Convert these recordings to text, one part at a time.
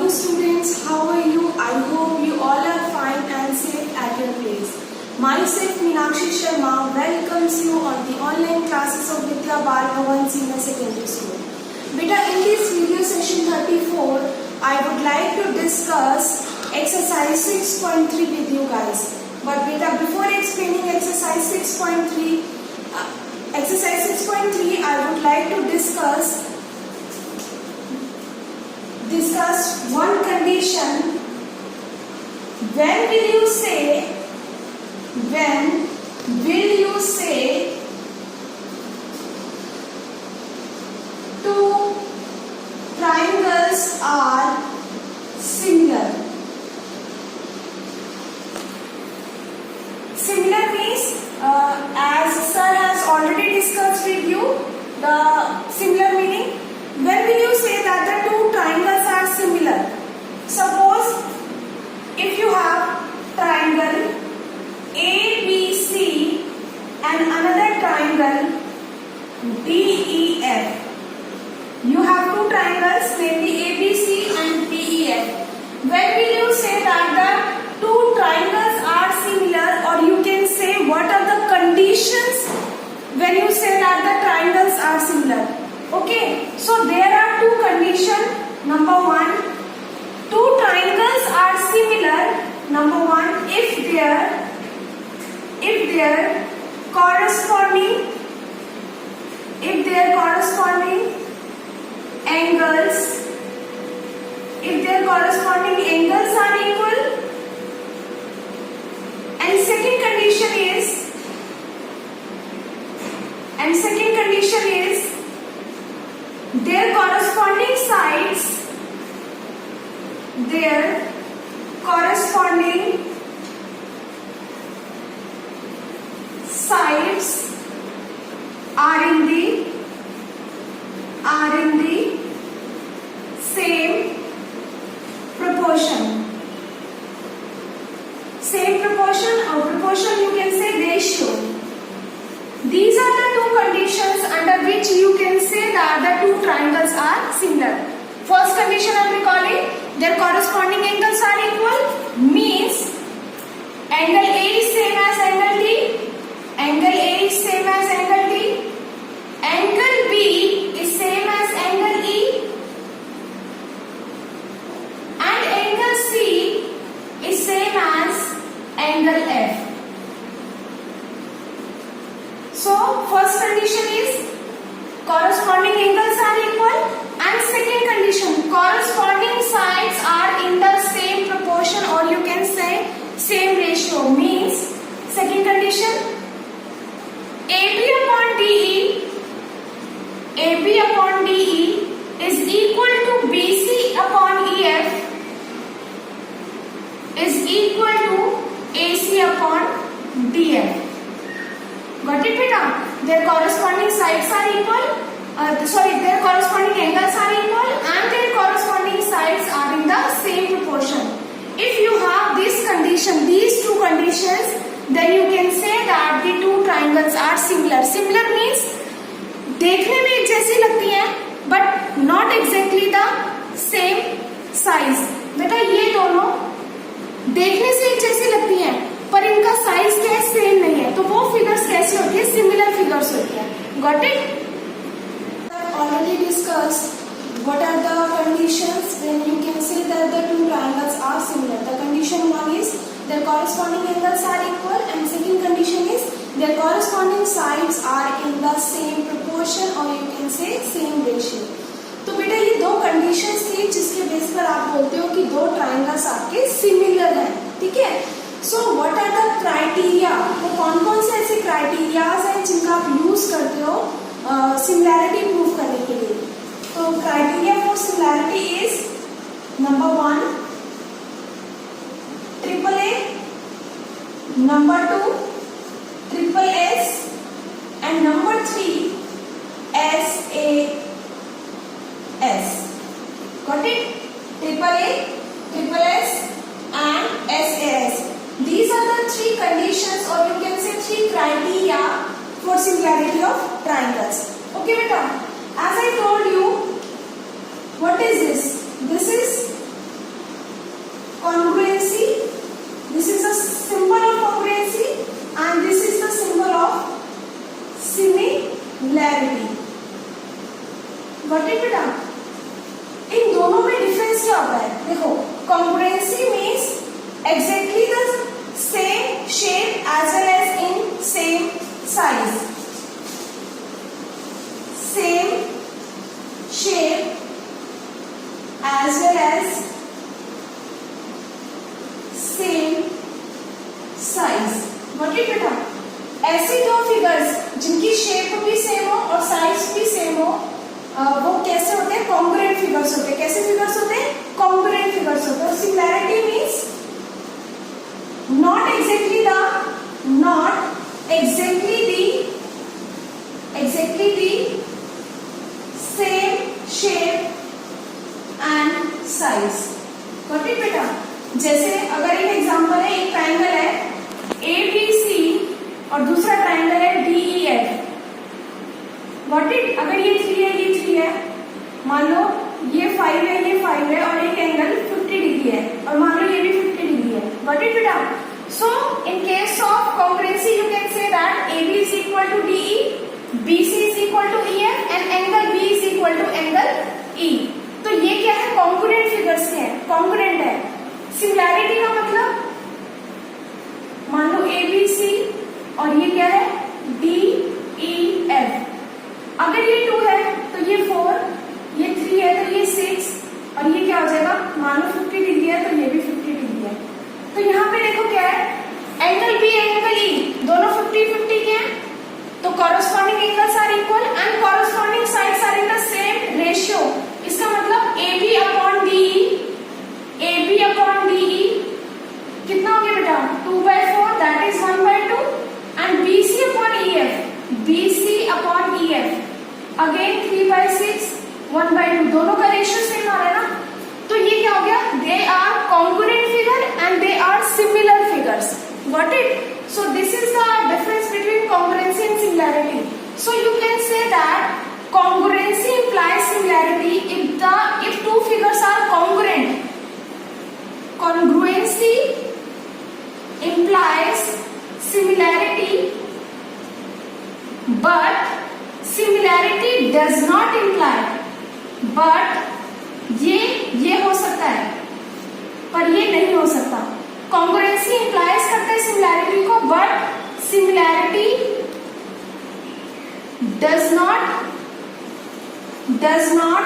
morning students, how are you? I hope you all are fine and safe at your place. Myself Meenakshi Sharma welcomes you on the online classes of Vidya Bal Bhavan Senior Secondary School. Beta, in this video session 34, I would like to discuss exercise 6.3 with you guys. But beta, before explaining exercise 6.3, I would like to discuss one condition. When will you say two triangles are similar? Similar means, as sir has already discussed with you, the similar meaning. When will you say that the two triangles are similar? Suppose if you have triangle ABC and another triangle DEF. You have two triangles, namely ABC and DEF. When will you say that the two triangles are similar, or you can say what are the conditions when you say that the triangles are similar? Okay, so there are two conditions. Number one, two triangles are similar. Number one, if their corresponding angles are equal. And second condition is their corresponding sides are in the same proportion. Same proportion, or proportion you can say ratio. These are the two conditions under which you can say that the two triangles are similar. First condition I am recalling, their corresponding angles are equal, means angle A is same as angle D, angle A is same as angle D, angle B is same as angle E, and angle C is same as angle F. So first condition is corresponding angles are equal, and second condition, corresponding sides are in the same proportion, or you can say same ratio, means second condition, AB upon DE is equal to BC upon EF is equal to AC upon DF. Got it, beta? Their corresponding sides are equal. Their corresponding angles are equal, and their corresponding sides are in the same proportion. If you have this condition, these two conditions, then you can say that the two triangles are similar. Similar means देखने में एक जैसी लगती हैं, but not exactly the same size. बेटा ये दोनों देखने से एक जैसी लगती हैं, पर इनका साइज क्या है, सेम नहीं है. तो वो फिगर्स कैसी होती है, सिमिलर फिगर्स होती है. Got it? Already discussed what are the conditions when you can say that the two triangles are similar. The condition one is their corresponding angles are equal, and second condition is their corresponding sides are in the same proportion, or you can say same ratio. तो बेटा ये दो conditions थी जिसके base पर आप बोलते हो कि दो ट्राइंगल्स आपके सिमिलर हैं. ठीक है. So what are the criteria? तो कौन कौन से ऐसे क्राइटेरियाज हैं जिनका आप यूज करते हो सिमिलैरिटी प्रूव करने के लिए? तो criteria for similarity is number one AAA, number two SSS, and number three SAS. Got it? AAA, SSS and SAS. These are the three conditions, or you can say three criteria for similarity of triangles. Okay, beta. As I told you, what is this? This is got it बेटा? ऐसे दो figures जिनकी shape भी same हो और size भी same हो, वो कैसे होते हैं? कॉन्ग्रुएंट फिगर्स होते हैं। कैसे फिगर्स होते हैं? कॉन्ग्रुएंट फिगर्स होते हैं। Similarity means not exactly the same shape and size. got it बेटा? जैसे अगर एक एग्जांपल है, एक ट्रायंगल है ABC और दूसरा ट्रायंगल है DEF. got it? अगर ये 3 है, ये 3 है, मान लो ये 5 है, ये 5 है और एक एंगल 50 डिग्री है और मान लो ये भी 50 डिग्री है. got it बेटा? So in case of congruency you can say that AB is equal to DE, BC is equal to EF and angle B is equal to angle E. तो ये क्या है? congruent figures के हैं, congruent है. Similarity का मतलब मान लो ABC और ये क्या है? DEF. अगर ये 2 है तो ये 4, ये 3 है तो ये 6 और ये क्या हो जाएगा? मान लो 50 डिग्री है तो ये भी 50 डिग्री है. तो यहाँ पे देखो क्या है? एंगल बी एंगल ई दोनों 50-50 के हैं, तो corresponding angles are equal and corresponding sides are in the same ratio. इसका मतलब AB upon DE, AB upon DE कितना हो गया बेटा? 2/4 that is 1/2 and BC upon EF, BC upon EF again 3/6 1/2. दोनों का रेशियो सेम आ रहा है ना? तो ये क्या हो गया? They are congruent figure and they are similar figures. got it? So this is the difference between congruency and similarity. So you can say that congruency implies similarity if two figures are congruent. Congruency implies similarity, but similarity does not imply. but ये हो सकता है पर ये नहीं हो सकता. Congruency implies करते हैं सिमिलैरिटी को, but similarity does not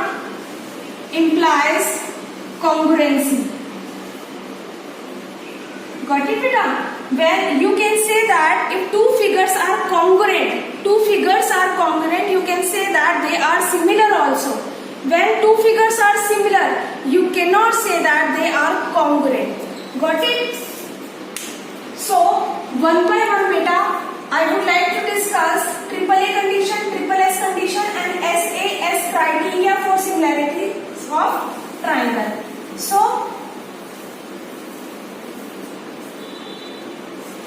implies congruency. Got it बेटा? when you can say that if two figures are congruent, you can say that they are similar also. When two figures are similar, you cannot say that they are congruent. Got it? So one by one beta, I would like to discuss AAA condition, SSS condition and SAS criteria for similarity of triangle. So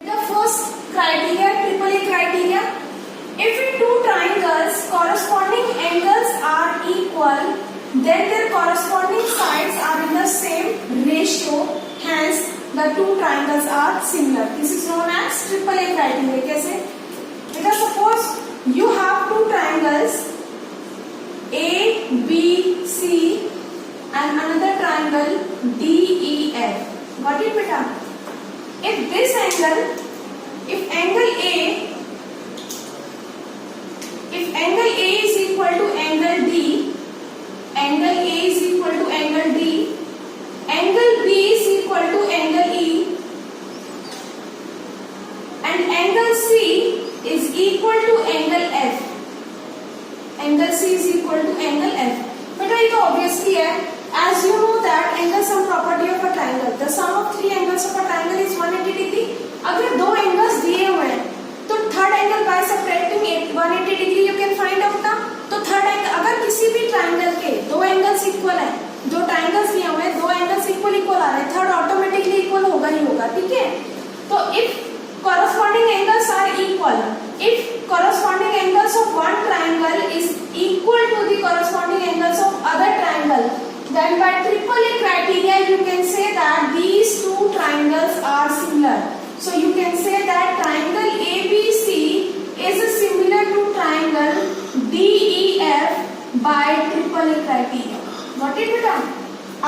the first criteria, AAA criteria, if in two triangles corresponding angles are equal, then their corresponding sides are in the same ratio, hence the two triangles are similar. This is known as AAA criteria. कैसे? Because suppose you have two triangles A, B, C and another triangle D, E, F. Got it beta? If this angle, if angle A is equal to angle D, angle A is equal to angle D, angle B is equal to angle E, and angle C is equal to angle F. Angle C is equal to angle F. बेटा ये तो obviously है. As you know that angle sum property of a triangle, the sum of three angles of a triangle is 180 degree. अगर दो angles दिए हुए हैं तो third angle by subtracting 180 degree you can find out ना. तो third angle, अगर किसी भी ट्राइंगल के दो एंगल्स इक्वल है, दो ट्राइंगल्स लिए हुए हैं, दो एंगल्स इक्वल आ रहे हैं, थर्ड ऑटोमेटिकली इक्वल होगा ही होगा. ठीक है? तो if corresponding angles are equal, if corresponding angles of one triangle is equal to the corresponding angles of other triangle, then by AAA criteria you can say that these two triangles are similar. So you can say that triangle ABC is similar to triangle DEF by AAA criteria. Got it बेटा?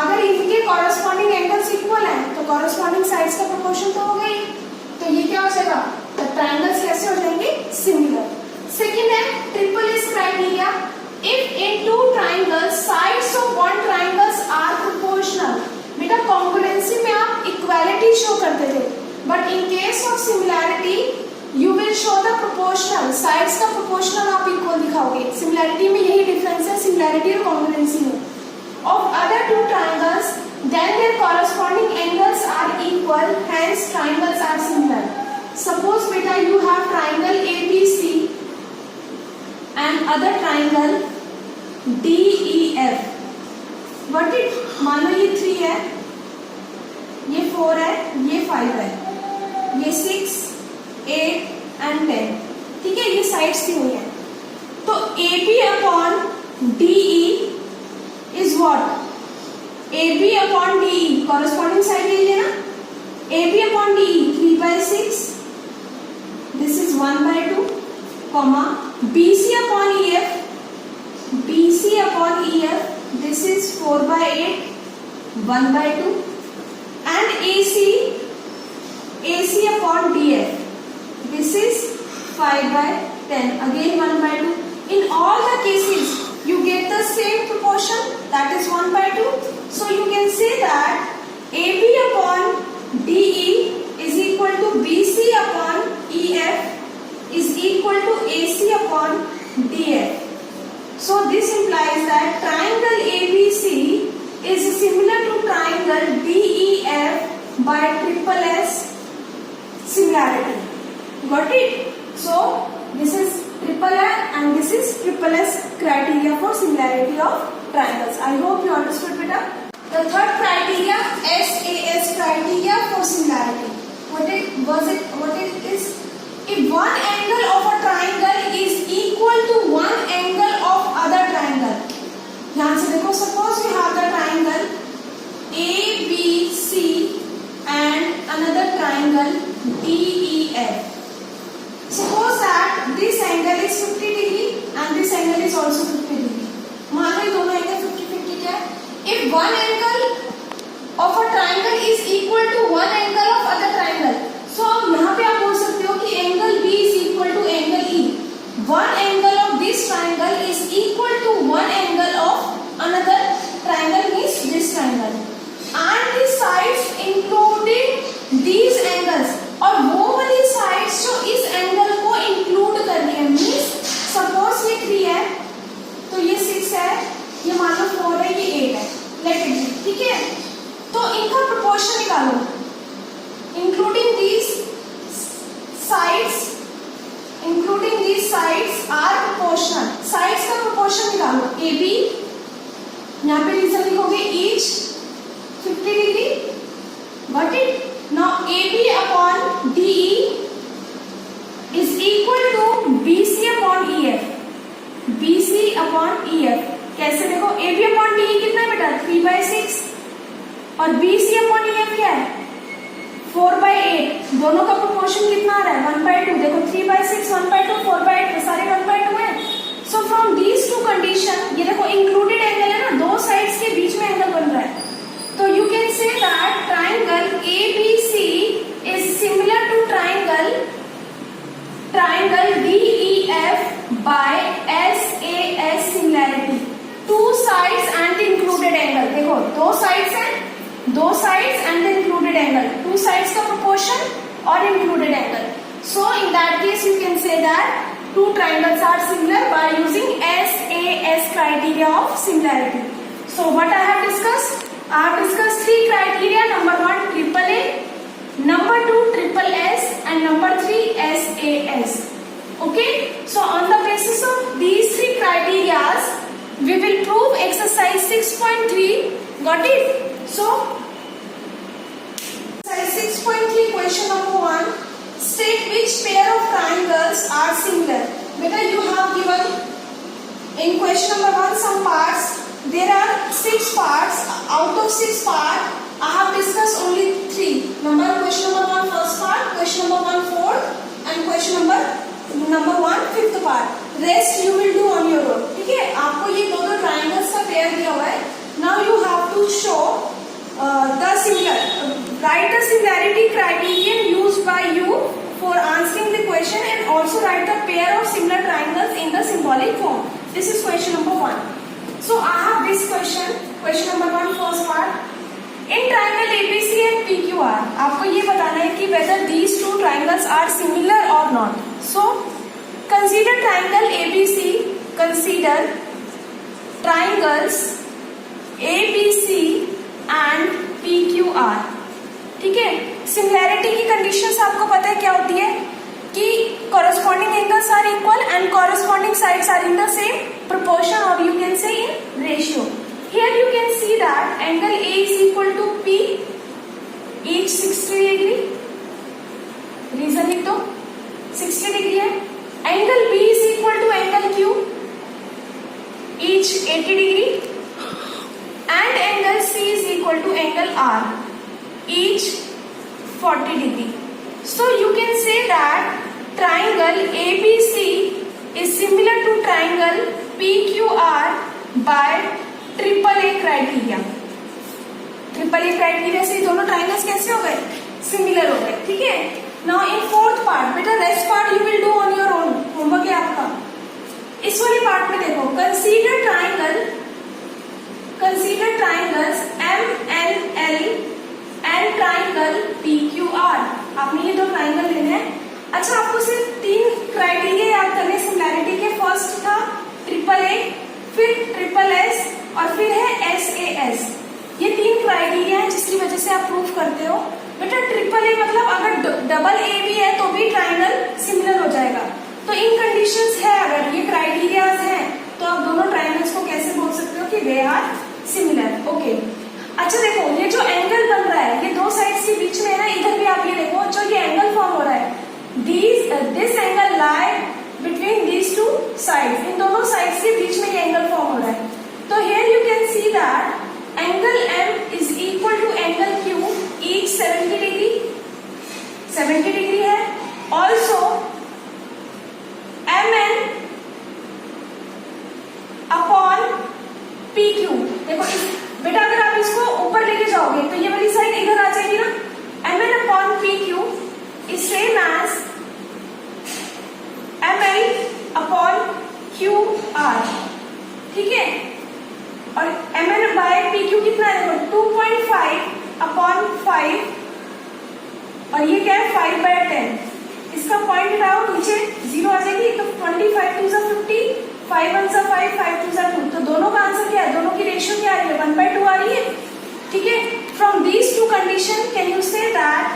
अगर इनके corresponding angles equal हैं तो corresponding sides का proportion तो हो गई, तो ये क्या हो जाएगा? तो ट्राइंगल्स कैसे हो जाएंगे? सिमिलर. सेकेंड है AAA criteria, if in two triangles sides of one triangles are proportional. बेटा कॉन्ग्रुएंसी में आप इक्वालिटी शो करते थे, but in case of similarity you will show the proportional, sides का प्रोपोर्शनल आप इक्वल दिखाओगे। सिमिलैरिटी में यही डिफरेंस है, सिमिलैरिटी और कॉन्ग्रुएंसी में। Of other two triangles then their corresponding angles are equal, hence triangles are similar. Suppose बेटा you have triangle ABC and other triangle DEF। What it, मान लो ये 3 है, ये 4 है, ये 5 है, ये 6, 8 एंड 10, ठीक है, ये साइड्स दी हुई है। तो AB upon DE is what, AB upon DE corresponding side ले लेना, AB upon DE 3/6, this is 1/2, comma BC upon EF, BC upon EF, this is 4/8, 1/2, and AC upon DF, this is 5/10, again 1/2. In all the cases, you get the same proportion, that is 1/2. So you can say that AB upon DE is equal to BC upon EF is equal to AC upon DF. So this implies that triangle ABC is similar to triangle DEF by triple S similarity. Got it? So this is triple S and this is triple S criteria for similarity of triangles. I hope you understood better. The third criteria, SAS criteria for similarity. What it is? If one angle of a triangle is equal to one angle of other triangle, ध्यान से देखो, suppose we have the triangle ABC and another triangle DEF. Suppose that this angle is 50 degree and this angle is also 50 degree. मान लो ये दोनों angle 50-50 क्या है? If one angle of a triangle is equal to one angle of other triangle, so यहाँ पे आप बोल सकते हो कि angle B is equal to angle E. One angle of this triangle is equal to one angle of another triangle, means this triangle. And the sides including these angles, और वो वाली sides जो इस angle को include कर रही है, means suppose ये 3 है, तो ये 6 है, ये मान लो 4 है, ये 8 है, let it be, ठीक है? तो इनका proportion निकालो, including these sides are proportional. Sides का proportion निकालो, AB यहाँ पे रीजन लिखोगे each 50 degree. Got it? Now AB upon DE is equal to BC upon EF. BC upon EF कैसे देखो, AB upon DE कितना है बेटा, 3/6 और BC upon EF क्या है, 4/8. दोनों का प्रोपोर्शन कितना आ रहा है, 1/2. देखो 3/6, 1/2, 4/8 सारे 1/2 है. सो फ्रॉम दीज टू कंडीशन, ये देखो इंक्लूडेड एंगल है ना, दो साइड्स के बीच में एंगल बन रहा है, तो you can say that triangle ABC is similar to triangle DEF by SAS similarity. Two sides and included angle, देखो दो साइड्स हैं, दो sides and included angle, two sides का प्रोपोर्शन और included angle. So in that case you can say that two triangles are similar by using SAS criteria of similarity. So what I have discussed? I have discussed three criteria. Number 1 triple A, number 2 triple S, and number 3 SAS. Okay? So on the basis of these three criteria, we will prove exercise 6.3. Got it? So exercise 6.3 question number 1. State which pair of triangles are similar. Beta, you have given in question number 1 some parts. There are 6 parts. Out of 6 parts, I have discussed only 3. Question number 1 first part, question number 1 fourth, and question number 1 fifth part. Rest you will do on your own. ठीक है? आपको ये दोनों triangles का pair दिया हुआ है. Now you have to show write the similarity criterion used by you for answering the question, and also write the pair of similar triangles in the symbolic form. This is question number 1. So I have this question number 1 first part. In triangle ABC and PQR, आपको ये बताना है कि whether these two triangles are similar or not. So consider triangle ABC. Consider triangles ABC and PQR. ठीक है, similarity की conditions आपको पता है क्या होती है कि corresponding angles are equal and corresponding sides are in the same proportion, or you can say in ratio. Here you can see that angle A is equal to P, each 60 degree. Reason लिख दो, 60 degree है. Angle B is equal to angle Q, each 80 degree. And angle C is equal to angle R, each 40 degree. So you can say that triangle ABC is similar to triangle PQR by AAA criteria. AAA criteria से दोनों triangles कैसे हो गए? Similar हो गए. ठीक है. Now in fourth part, बेटा rest part you will do on your own. Homework है आपका. इस वाले पार्ट में देखो, consider triangles MNL and triangle PQR. आपने ये दो ट्राइंगल लेने हैं. अच्छा, आपको सिर्फ 3 क्राइटेरिया याद करने सिमिलैरिटी के. फर्स्ट था AAA, फिर SSS और फिर है SAS. ये 3 क्राइटेरिया है जिसकी वजह से आप प्रूव करते हो. बेटा AAA मतलब अगर डबल A भी है तो भी ट्राइंगल सिमिलर हो जाएगा. तो इन कंडीशंस है, अगर ये क्राइटेरियाज हैं तो आप दोनों ट्राइंगल्स को कैसे बोल सकते हो कि दे आर सिमिलर. ओके. अच्छा देखो, ये जो एंगल बन रहा है ये दो साइड्स के बीच में है ना. इधर भी आप ये देखो, जो ये एंगल फॉर्म हो रहा है, this angle lie between these two sides. इन दोनों साइड्स के बीच में ये एंगल फॉर्म हो रहा है. तो here you can see that angle M is equal to angle Q, each 70 degree. 70 degree है. Also MN upon PQ. देखो बेटा, अगर आप इसको ऊपर लेके जाओगे तो ये वाली साइड इधर आ जाएगी ना. MN upon PQ is same as ML upon QR. ठीक है. और MN बाय PQ कितना है? देखो 2.5 अपॉन 5, और ये क्या है? 5/10. इसका पॉइंट हटाओ, नीचे 0 आ जाएगी. तो 25 2 50, 5 1 5, 5 2 2. तो दोनों का आंसर क्या है? दोनों की रेशियो क्या आ रही है? 1/2 आ रही है. ठीक है. From these two condition can you say that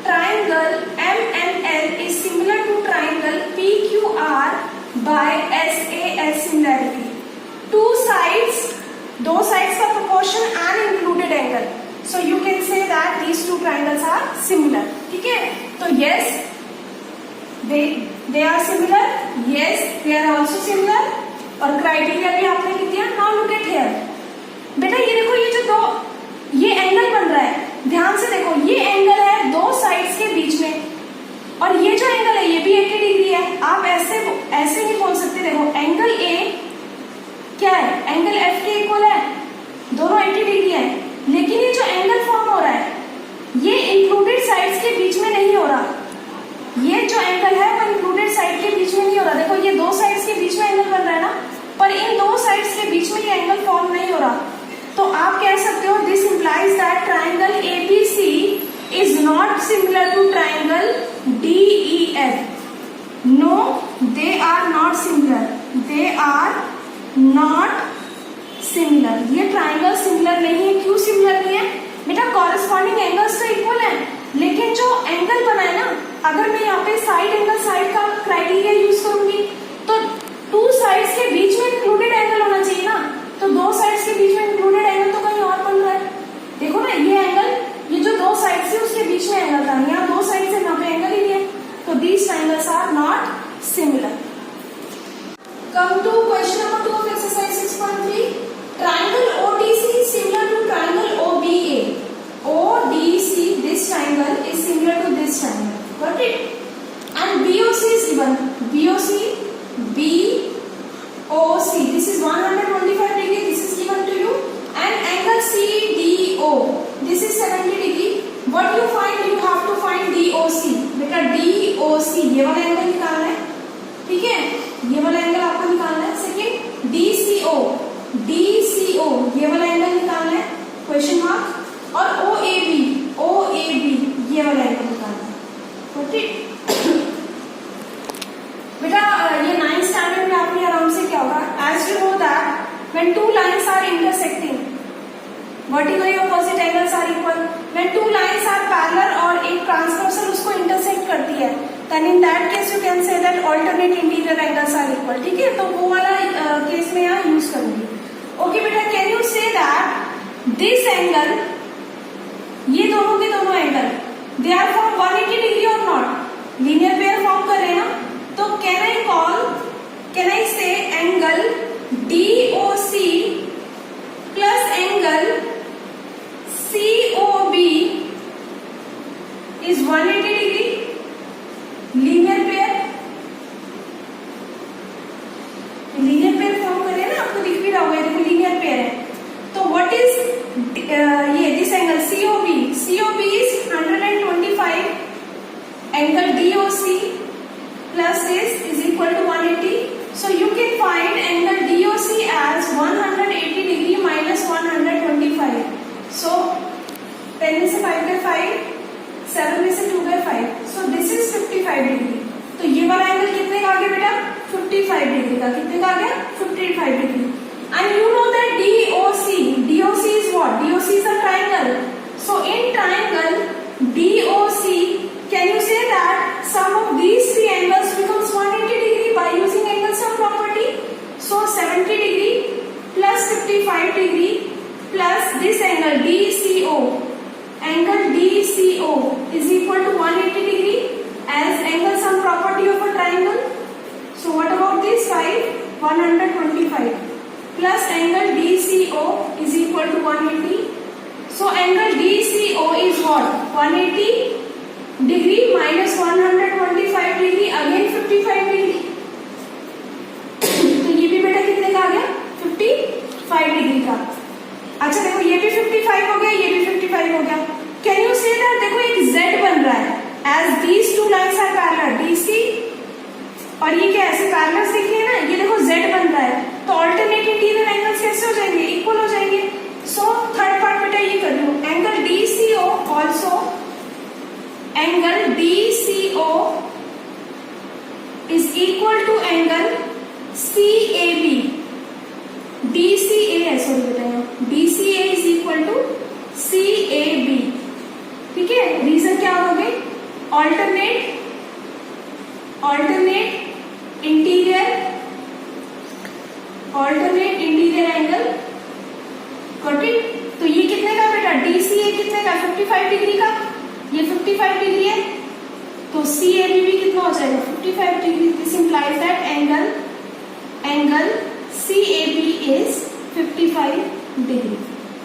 triangle MNL is similar to triangle PQR by SAS similarity. Two sides, दो sides का proportion and included angle. So you can say that these two triangles are similar. ठीक है. तो yes, they are similar. Yes, they are also similar. और criteria भी आपने लिख दिया. Now look at here. बेटा ये देखो, ये जो दो ये एंगल बन रहा है, ध्यान से देखो, ये एंगल है दो साइड्स के बीच में, और ये जो एंगल है ये भी 80 डिग्री है. आप ऐसे नहीं बोल सकते. देखो एंगल A क्या है? एंगल F के इक्वल है. दोनों 80 डिग्री है. लेकिन ये जो एंगल फॉर्म हो रहा है ये इंक्लूडेड साइड्स के बीच में नहीं हो रहा. ये जो एंगल है वो इंक्लूडेड साइड के बीच में नहीं हो रहा. देखो ये दो साइड्स के बीच में एंगल बन रहा है ना, पर इन दो साइड्स के बीच में ये एंगल फॉर्म नहीं हो रहा. तो आप कह सकते हो this implies that triangle ABC is not similar to triangle DEF. No, they are not similar. They are not similar. ये ट्राइंगल सिमिलर नहीं है. क्यों सिमिलर नहीं है? बेटा कॉरेस्पॉन्डिंग एंगल्स तो इक्वल है, लेकिन जो एंगल बना है ना, अगर मैं यहाँ पे साइड एंगल साइड का क्राइटेरिया यूज करूंगी तो टू साइड्स के बीच में इंक्लूडेड एंगल होना चाहिए ना. तो दो साइड्स के बीच में इंक्लूडेड एंगल तो कहीं और बन रहा है. देखो ना, ये एंगल, ये जो दो साइड से उसके बीच में एंगल था, यहाँ दो साइड से यहाँ पे एंगल ही नहीं है. तो these triangles are not similar. Come to question number 2 of exercise 6.3. ट्राइंगल ODC is similar to triangle OBA. ODC, this triangle is similar to this triangle. Got it? And BOC is given. BOC, this is 125 degree. This is given to you. And angle CDO, this is 70 degree. What you find? You have to find DOC. बेटा DOC ये वाला angle निकालना है. ठीक है, ये वाला angle आपको निकालना है. सेकेंड DCO ये वाला एंगल निकालना है, क्वेश्चन मार्क. और OAB ये वाला एंगल निकालना है. ठीक. when two lines are parallel और एक ट्रांसवर्सल उसको इंटरसेक्ट करती है, then in that case you can say that alternate interior angles are equal. ठीक है, तो वो वाला केस में यहाँ यूज करूंगी. ओके बेटा, can you say that this angle, ये दोनों के दोनों angle they are from 180 degree और नॉट, लीनियर पेयर फॉर्म कर रहे हैं ना, तो can I say angle DOC plus angle COB is 180 degree, linear pair form करे ना, आपको दिख भी रहा होगा, देखो लीनियर पेयर है. तो व्हाट इज ये this angle COB is 125, angle DOC plus this is equal to 180. So you can find angle DOC as 180 degree minus 125. So 10 में से 5 by 5, 7 में से 2 by 5. So this is 55 degree. तो ये वाला एंगल कितने का आ गया बेटा? 55 डिग्री का. कितने का आ गया? 55 degree. And you know that DOC is what? DOC is a triangle. So in triangle DOC, can you say that sum of these three angles becomes 180 degree by using angle sum property? So 70 degree plus 55 degree plus this angle DCO. Angle DCO is equal to 180 degree as angle sum property of a triangle. So what about this 5? 125 plus angle DCO is equal to 180. So angle DCO is what? 180 degree minus 125 degree, again 55 degree. तो ये भी बेटा कितने का आ गया? 55 degree का. अच्छा देखो, ये भी 55 हो गया, ये भी 55 हो गया. कैन यू से दैट, देखो एक Z बन रहा है as these two lines are parallel, DC और ये क्या ऐसे पैरेलल दिख रहे हैं ना, ये देखो Z बन रहा है, तो ऑल्टरनेट इंटीरियर एंगल्स कैसे हो जाएंगे? इक्वल हो जाएंगे. सो थर्ड पार्ट बेटा ये कर लो, angle DCO also, angle DCO is equal to angle CAB. DCA है, सॉरी बेटा, DCA is equal to CAB. ठीक है, रीजन क्या हो गई? Alternate interior angle. Got it? तो ये कितने का बेटा? DCA कितने का? 55 डिग्री का. ये 55 डिग्री है, तो CAB भी कितना हो जाएगा? 55 degree. This implies that angle CAB is 55 degree.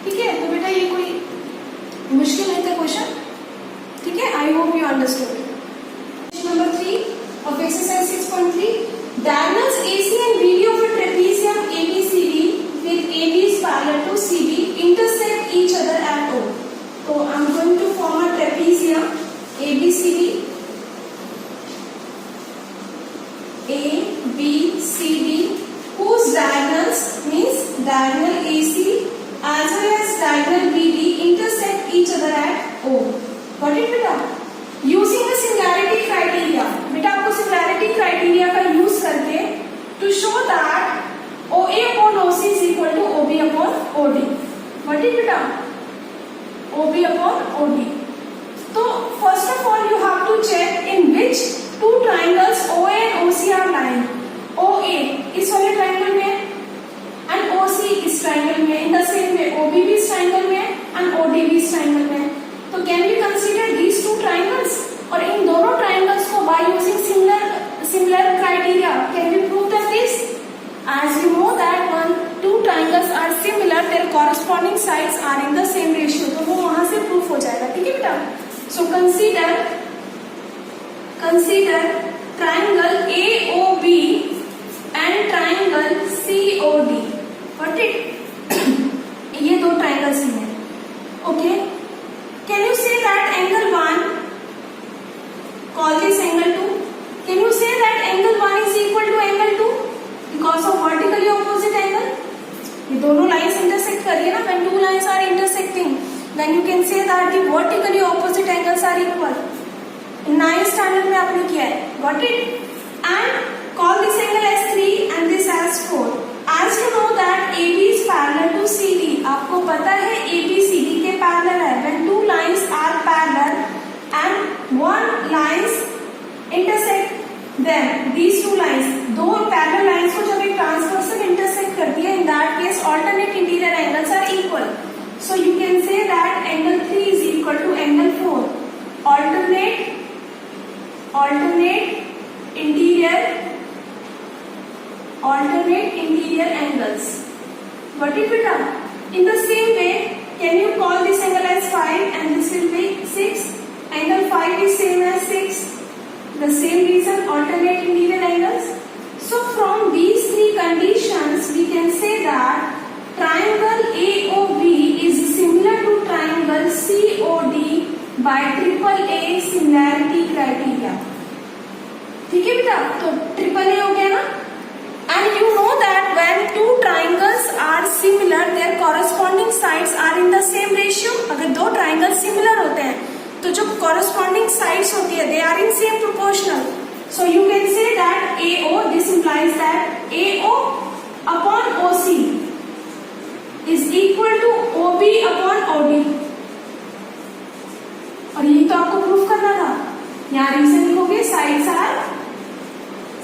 ठीक है, तो बेटा ये कोई मुश्किल नहीं था क्वेश्चन. ठीक है, आई hope you understood. Number 3 of exercise 6.3, diagonals AC and BD of a trapezium ABCD with AB is parallel to CB intersect each other at O. So I am going to form a trapezium ABCD. Whose diagonals means diagonal AC as well as diagonal BD intersect each other at O. Got it बेटा? Using the similarity criteria, बेटा आपको similarity criteria का use करके to show that OA upon OC is equal to OB upon OD. What is बेटा? OB upon OD. तो first of all you have to check in which two triangles OA and OC are lying. OA इस वाले triangle में and OC इस triangle में, in the same way OB भी इस triangle में and OD भी इस triangle में. तो can we consider these two triangles? और इन दोनों triangles को by using similar criteria can we prove that this? As you know that when two triangles are similar, their corresponding sides are in the same ratio. तो वो वहां से proof हो जाएगा. ठीक है बेटा? So consider triangle AOB and triangle COD. Got it? ये दो triangles हैं. Okay? Can you say that angle 1, call this angle 2? Can you say that angle 1 is equal to angle 2 because of vertically opposite angle? ये दोनों lines intersect कर रही है ना, when two lines are intersecting, then you can say that the vertically opposite angles are equal. In 9th standard में आपने किया है. Got it? And call this angle as 3 and this as 4. As you know that AB is parallel to CD. आपको पता है AB CD के parallel है. When two lines दो पैरेलल लाइंस को जब एक ट्रांसवर्सल इंटरसेक्ट करती है, in that case alternate interior angles are equal. So you can say that angle 3 is equal to angle 4. alternate interior angles. Got it beta? In the same way, can you call this angle as 5 and this will be 6? Angle 5 is same as 6. The same reason, alternate interior angles. So from these three conditions, we can say that triangle AOB is similar to triangle COD by AAA similarity criteria. ठीक है बेटा, तो AAA हो गया ना. And you know that when two triangles are similar, their corresponding sides are in the same ratio. अगर दो triangles similar होते हैं, तो जो corresponding sides होती है, they are in same proportional. So you can say that AO, this implies that AO upon OC is equal to OB upon OD. और यही तो आपको प्रूफ करना था. यहाँ रीजन लिखोगे,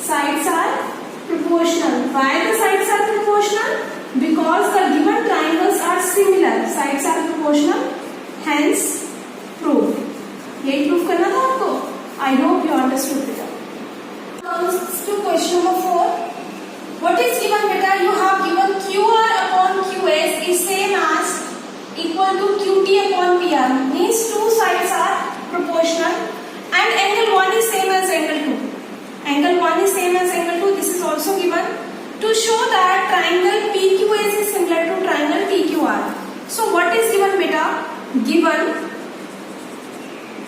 sides are proportional. Why the sides are proportional? Because the given triangles are similar. Sides are proportional. Hence, proof. यही proof करना था आपको. I hope you understood it. Comes to question number 4. What is given beta? You have given QR upon QS is same as equal to QT upon PR. Means two sides are proportional and angle 1 is same as angle 2. Angle 1 is same as angle 2. This is also given to show that triangle PQS is similar to triangle PQR. So what is given beta? Given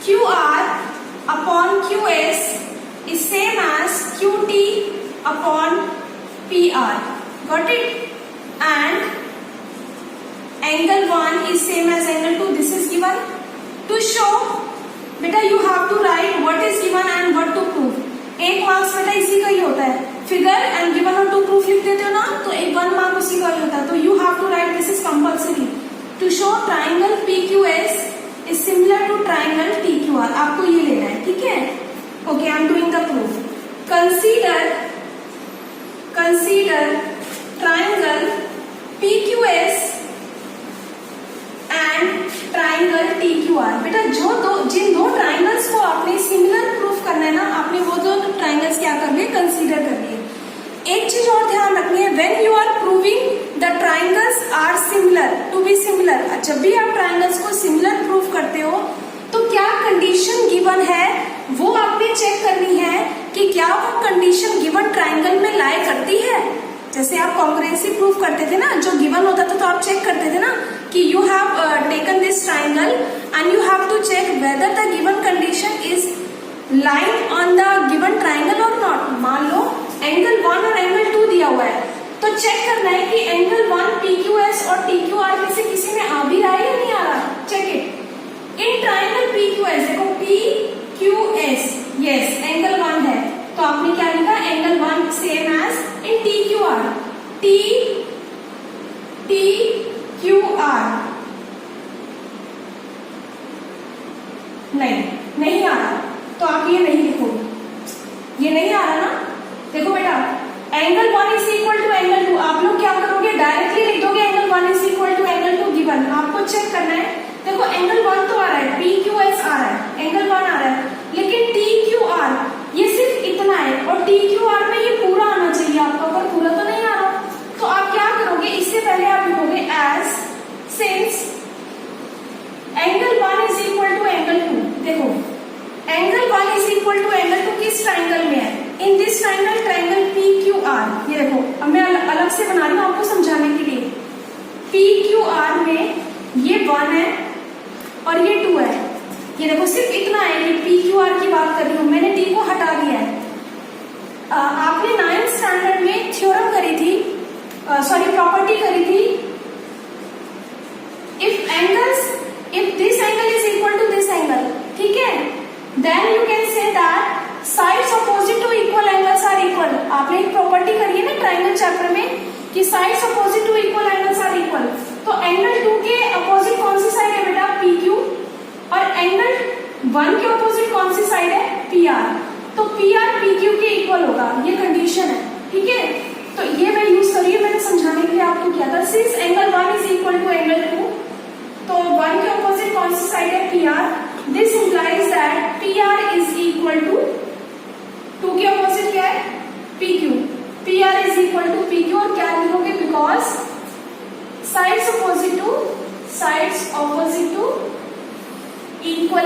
QR upon QS is same as QT upon PR. Got it? And angle 1 is same as angle 2. This is given to show beta you have to write what is given and what to prove. एक marks बेटा इसी का ही होता है. Figure and given और to proof लिख देते हो ना, तो एक 1 मार्क उसी का ही होता है. तो you have to write, this is compulsory to show triangle PQS is similar to triangle TQR. आपको ये लेना है, ठीक है? Okay, I am doing the proof. Consider triangle PQS and triangle TQR. बेटा जिन दो ट्राइंगल्स को आपने सिमिलर प्रूफ करना है ना, आपने वो दो ट्राइंगल्स क्या कर लिए, कंसीडर कर लिए. एक चीज और ध्यान रखनी है, when you are proving the triangles are similar to be similar, जब भी आप ट्राइंगल्स को सिमिलर प्रूफ करते हो तो क्या कंडीशन गिवन है वो आपने चेक करनी है कि क्या वो कंडीशन गिवन ट्राइंगल में लाई करती है. जैसे आप कॉन्ग्रुएंसी प्रूफ करते थे ना, जो गिवन होता था तो आप चेक करते थे ना कि you have taken this triangle and you have to check whether the given condition is lying on the given triangle और नॉट. मान लो एंगल 1 और एंगल 2 दिया हुआ है, तो चेक करना है कि एंगल 1 PQS और TQR में से किसी में आ भी रहा है या नहीं आ रहा. Check it. In triangle PQS देखो, PQS यस एंगल 1 है, तो आपने क्या लिखा, angle 1 same as in TQR. TQR नहीं आ रहा, तो आप ये नहीं लिखोगे. ये नहीं आ रहा ना. देखो बेटा, angle 1 is equal to angle 2. आप लोग क्या करोगे, डायरेक्टली लिख दोगे angle 1 is equal to angle 2 given. आपको चेक करना है. देखो एंगल 1 तो आ रहा है, PQS आ रहा है, एंगल 1 आ रहा है, लेकिन TQR ये सिर्फ इतना है और TQR में ये पूरा आना चाहिए आपका, पर पूरा तो नहीं आ रहा. तो आप क्या करोगे, इससे पहले आप लिखोगे as since angle 1 is equal to angle 2. देखो angle 1 is equal to angle 2 किस ट्राइंगल में है, in this triangle, triangle PQR. ये देखो, अब मैं अलग से बना रही हूँ आपको समझाने के लिए. PQR में ये 1 है और ये 2 है. ये देखो सिर्फ इतना है, ये PQR की बात कर रही हूँ, मैंने D को हटा दिया है. आपने 9th स्टैंडर्ड में थ्योरम करी थी, प्रॉपर्टी करी थी. If this angle is equal to this angle, ठीक है, then you can say that sides opposite to equal angles are equal. आपने एक प्रॉपर्टी करी है ना ट्राइंगल चैप्टर में कि sides opposite to equal angles are equal. तो एंगल 2 के अपोजिट कौन सी साइड है बेटा, PQ, और एंगल 1 के अपोजिट कौन सी साइड है, PR. तो PR PQ के इक्वल होगा, ये कंडीशन है. ठीक है, तो ये मैं यूज करी है, मैंने समझाने के लिए आपको किया था। Since angle 1 is equal to angle 2, तो 1 के ऑपोजिट कौन सी साइड है? PR। This implies that PR is equal to 2 के ऑपोजिट क्या है? PQ। PR is equal to PQ, और क्या लिखोगे? Because sides opposite to equal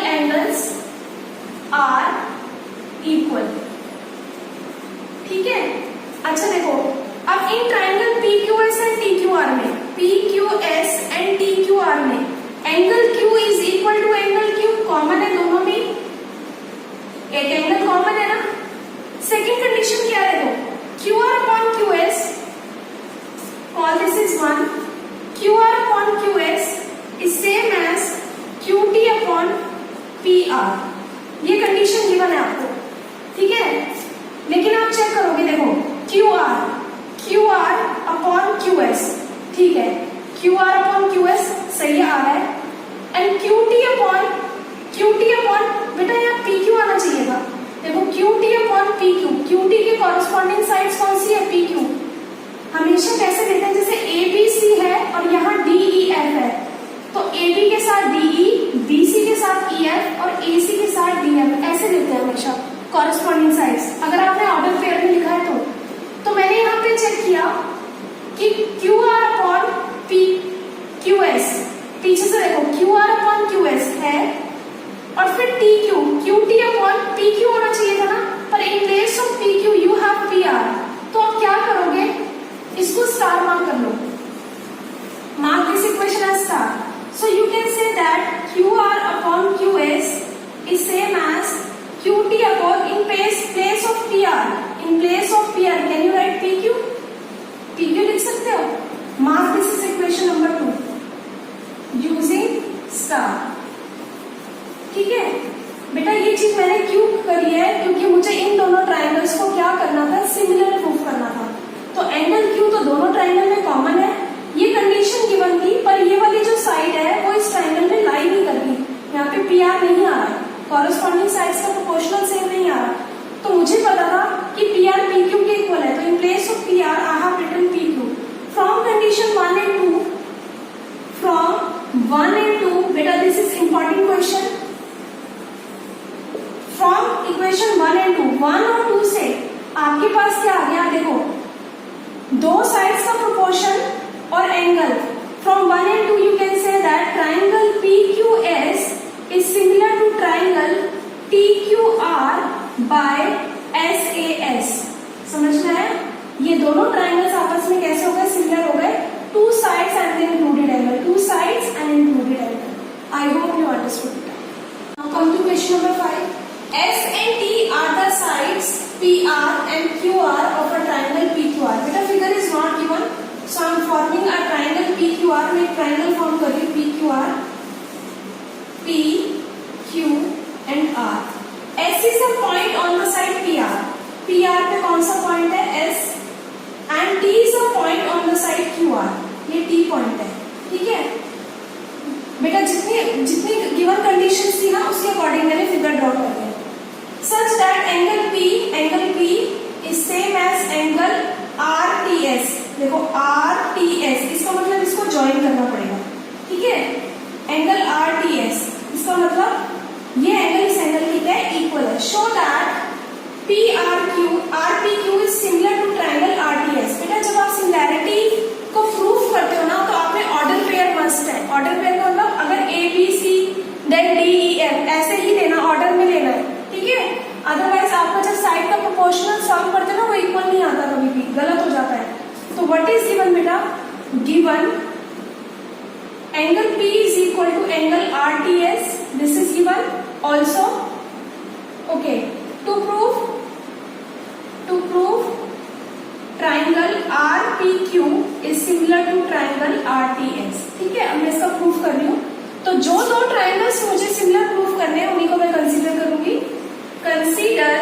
angles are equal. ठीक है, अच्छा देखो, अब in triangle PQS and TQR में, PQS एंड TQR में angle Q is equal to angle Q, common है दोनों में, एक एंगल कॉमन है ना। सेकेंड कंडीशन क्या है? देखो, QR upon QS, call this is 1, QR upon QS is same as QT upon PR। ये कंडीशन गिवन है आपको, ठीक है। लेकिन आप चेक करोगे, देखो QR अपॉन QS, ठीक है, QR अपॉन QS सही आ रहा है, एंड QT अपॉन बेटा यहाँ PQ आना चाहिए था। देखो QT अपॉन PQ, QT के कॉरेस्पॉन्डिंग साइड्स कौन सी है? PQ। हमेशा कैसे देते हैं? जैसे ABC है और यहाँ DEF है, तो AB के साथ DE, BC के साथ EF और AC के साथ DF, ऐसे देते हैं हमेशा कॉरेस्पॉन्डिंग साइड्स। अगर आपने ऑर्डर पेयर में लिखा है तो मैंने यहाँ पे चेक किया कि QR अपॉन QS, पीछे से देखो QR अपॉन QS है, और फिर QT अपॉन PQ होना चाहिए था ना, पर in place of PQ you have PR। तो आप क्या करोगे? इसको स्टार मार्क कर लो, mark this equation as star. So you can say that QR upon QS is same as QT upon in place of PR. In place of PR, can you write PQ? PQ लिख सकते हो। Mark this is equation number 2 using star। ठीक है बेटा, ये चीज मैंने क्यों करी है? क्योंकि मुझे इन दोनों ट्राइंगल्स को क्या करना था? सिमिलर प्रूफ करना था। तो एंगल Q तो दोनों ट्राइंगल में कॉमन है, ये कंडीशन गिवन थी, पर ये वाली जो साइड है वो इस ट्राइंगल में लाई नहीं कर रही, यहाँ पे PR नहीं आ रहा, कॉरेस्पॉन्डिंग साइड्स का प्रोपोर्शनल सेम नहीं आ रहा। तो मुझे पता था कि PR PQ के इक्वल है, तो in place of PR I have written PQ। From condition 1 and 2, from 1 and 2, बेटा this is important question. From equation 1 and 2, 1 और 2 से आपके पास क्या आ गया? देखो, दो साइड्स का प्रोपोर्शन और angle. From 1 and 2 you can say that triangle PQS is similar to triangle TQR by SAS। समझ में आया? ये दोनों ट्राइंगल्स आपस में कैसे हो गए? सिमिलर हो गए। Two sides and included angle, two sides and included angle. I hope you understood. Now come to question number 5। S and T are the sides PR and QR of a triangle PQR। बेटा figure is not given, so I am forming a triangle PQR। मैं triangle form कर रही हूँ PQR, P, Q and R। S is a point on the side PR। PR पे कौन सा point है? S। and T is a point on the side QR। ये T point है, ठीक है बेटा। जितनी गिवन कंडीशंस थी ना, उसके अकॉर्डिंग मैंने फिगर ड्रॉ कर दिया। Such that angle P is same as angle RTS। देखो RTS, इसका मतलब इसको ज्वाइन करना पड़ेगा, ठीक है। एंगल RTS, इसका मतलब ये एंगल इस एंगल की क्या है? इक्वल है। Show that RPQ is similar to triangle RTS। बेटा जब आप सिमिलैरिटी को प्रूफ करते हो ना, तो आपने ऑर्डर पेयर मस्ट है। ऑर्डर पेयर का मतलब अगर ABC देन DEF ऐसे ही लेना, ऑर्डर में लेना है, ठीक है। अदरवाइज आपका जब साइड का प्रोपोर्शनल सॉल्व करते हो ना, वो इक्वल नहीं आता, कभी भी गलत हो जाता है। तो व्हाट इज गिवन बेटा? Given angle P is equal to angle RTS। This is given also. Okay, to prove triangle RPQ is similar to triangle RTS। ठीक है, अब मैं इसका प्रूफ कर रही हूँ। तो जो दो ट्राइंगल्स मुझे सिमिलर प्रूफ करने हैं, उन्हीं को मैं कंसीडर करूंगी। Consider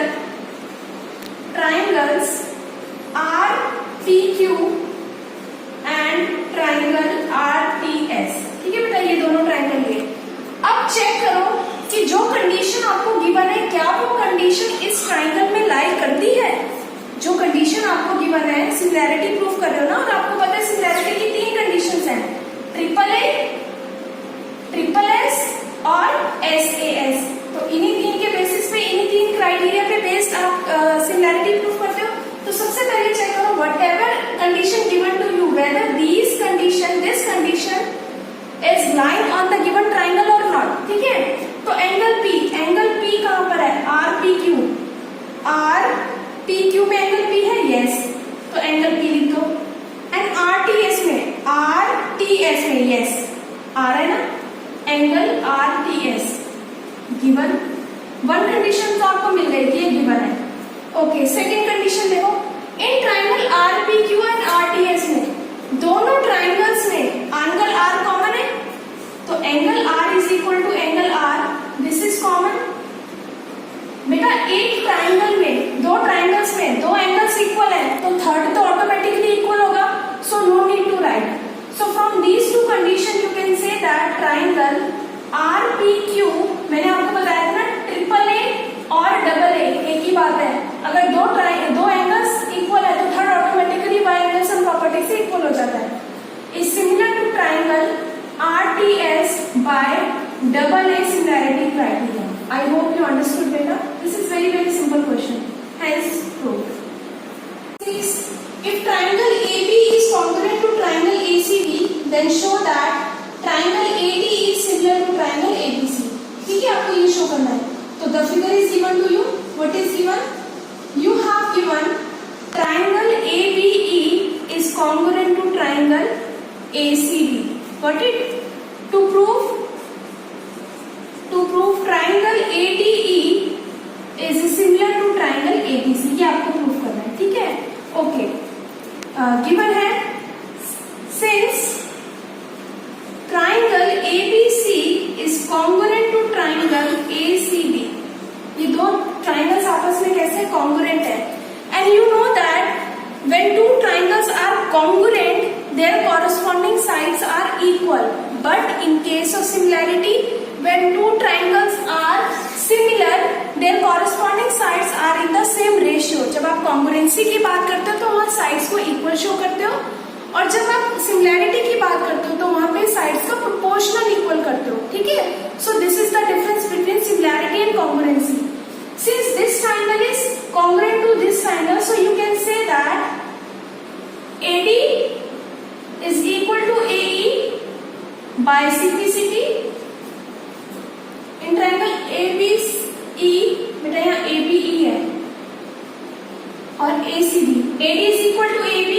triangles RPQ and triangle RTS। ठीक है बेटा, ये दोनों ट्राइंगल लिए। अब चेक करो कि जो कंडीशन आपको गिवन है, क्या वो कंडीशन इस ट्राइंगल में लाई करती है? सिमिलैरिटी प्रूफ कर रहे हो ना, और आपको पता है सिमिलैरिटी की 3 कंडीशंस हैं, ट्रिपल ए, ट्रिपल एस और SAS। तो इन्हीं 3 के बेसिस पे, इन्हीं 3 क्राइटेरिया पे बेस्ड आप सिमिलैरिटी प्रूफ करते हो। तो सबसे पहले चेक करो whatever condition given to you, whether this condition is lying on the given triangle और नॉट। ठीक है, तो एंगल P कहां पर है, RPQ, RPQ में एंगल P है, यस, तो एंगल P लिख दो। एंड RTS में यस, आ रहा है ना, एंगल RTS गिवन। 1 कंडीशन तो आपको मिल गई थी, ये गिवन है। ओके, सेकंड कंडीशन देखो, in triangle RPQ and RTS में दोनों ट्राइंगल्स में एंगल R कॉमन है, तो angle R is equal to angle R, this is common. बेटा एक ट्राइंगल में, 2 ट्राइंगल्स में 2 एंगल्स इक्वल है, तो थर्ड तो ऑटोमेटिकली इक्वल होगा, so no need to write. So from these 2 condition you can say that triangle RPQ, मैंने आपको बताया था ना, ट्रिपल ए और डबल ए एक ही बात है, अगर दो एंगल्स इक्वल है तो third automatically by angles and property से इक्वल हो जाता है। Is similar to triangle RTS by double A similarity criteria. I hope you understood बेटा, this is very simple question, hence proof. If triangle AB is congruent to triangle ACB, then show that triangle AD is similar to triangle ABC। ठीक है, आपको ये show करना है। तो the figure is given to you. What is given? You have given triangle ABE is congruent to triangle ACB. Got it? To prove triangle ADE is similar to triangle ABC, ये आपको proof करना है। ठीक है, okay. Given है since triangle ABC is congruent to triangle ACB, ये 2 triangles आपस में कैसे कॉन्ग्रुएंट है, and you know that when 2 triangles are congruent their corresponding sides are equal, but in case of similarity when 2 triangles are similar their corresponding sides are in the same ratio. जब आप congruency की बात करते हो तो वहां sides को equal show करते हो, और जब आप सिमिलैरिटी की बात करते हो तो वहां पे साइड्स का प्रोपोर्शनल इक्वल करते हो। ठीक है, so this is the difference between similarity and congruency. Since this triangle is congruent to this triangle, so you can say that AD is equal to AE by CPCT। In triangle ABE, बेटा यहाँ ABE है, और ACB, AD is equal to AB,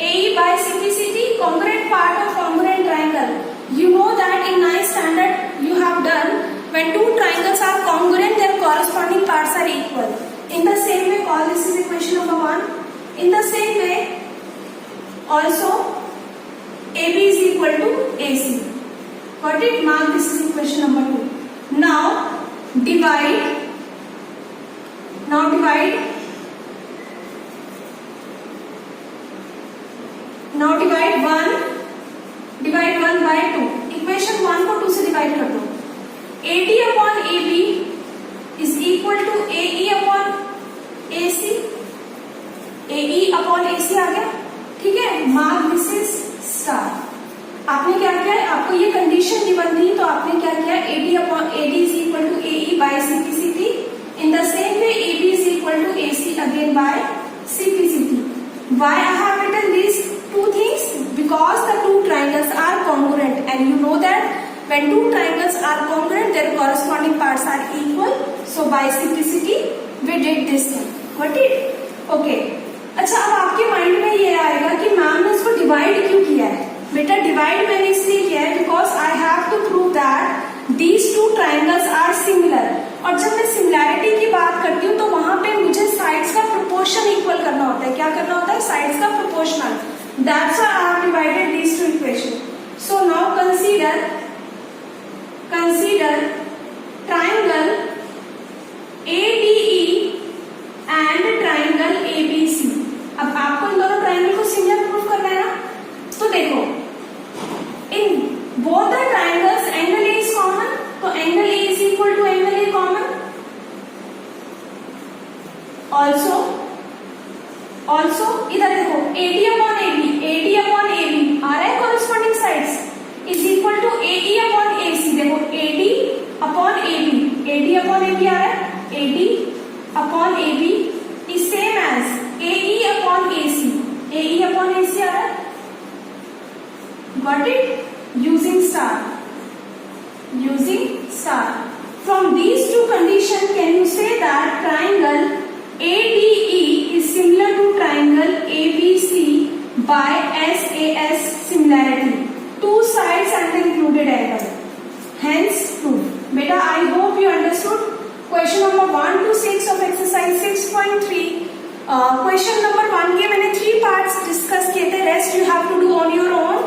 AE by CPCT, congruent part of congruent triangle। You know that in 9th standard you have done when 2 triangles are congruent, their corresponding parts are equal. In the same way, call this is equation number 1. In the same way, also AB is equal to AC. Got it? Mark this is equation number 2. Now divide. Now divide 1 by 2. Equation 1 को 2 से divide कर दो। AD upon AB is equal to AE upon AC। AE upon AC आ गया, ठीक है, mark this is star. आपने क्या किया, आपको ये कंडीशन गिवन थी, तो आपने क्या किया, AD upon AD is equal to AE by CPCT। In the same way, AB is equal to AC again by CPCT। Why I have written these 2 things? Because the 2 triangles are congruent, and you know that when 2 triangles are congruent, their corresponding parts are equal. So by simplicity, we did this thing. Got it? Okay. अच्छा, अब आपके mind में ये आएगा कि ma'am ने इसको divide क्यों किया है। बेटा डिवाइड मैंने इसलिए किया है because I have to prove that these 2 triangles are similar. और जब मैं सिमिलैरिटी की बात करती हूँ तो वहां पे मुझे साइड्स का प्रोपोर्शन इक्वल करना होता है। क्या करना होता है? साइड्स का proportional. That's why I have divided these 2 equation. So now consider triangle ADE and triangle ABC। अब आपको इन दोनों ट्राइंगल को सिमिलर प्रूफ करना है ना, तो देखो in both the triangles angle A is common, तो angle A is equal to angle A common. Also also इधर देखो AD अपॉन AB आ रहा है corresponding sides is equal to AE upon AC। देखो AD अपॉन AB आ रहा है, AD upon AB is same as AE upon AC आ रहा है। Got it? Using star from these two conditions can you say that triangle ADE is similar to triangle ABC by SAS similarity, two sides and the included angle, hence proof। beta I hope you understood question number 1 to 6 of exercise 6.3। question number 1 के मैंने 3 parts discuss किए थे, rest you have to do on your own।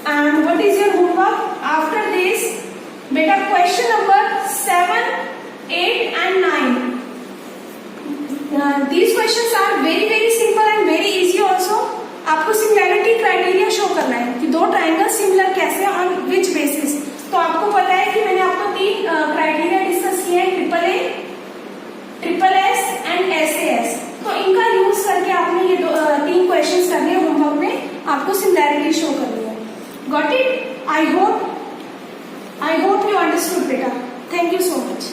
and what is your homework after this? beta question number 7, 8 and 9, these questions are very simple and very easy also। आपको similarity criteria show करना है कि दो triangle similar कैसे, on which basis. तो आपको पता है कि मैंने आपको 3 क्राइटेरिया डिस्कस किए हैं, SSS एंड SAS। तो इनका यूज करके आपने ये 3 क्वेश्चंस करने होमवर्क में, आपको सिमिलैरिटी शो करनी है। Got it? I hope you understood beta। Thank you so much।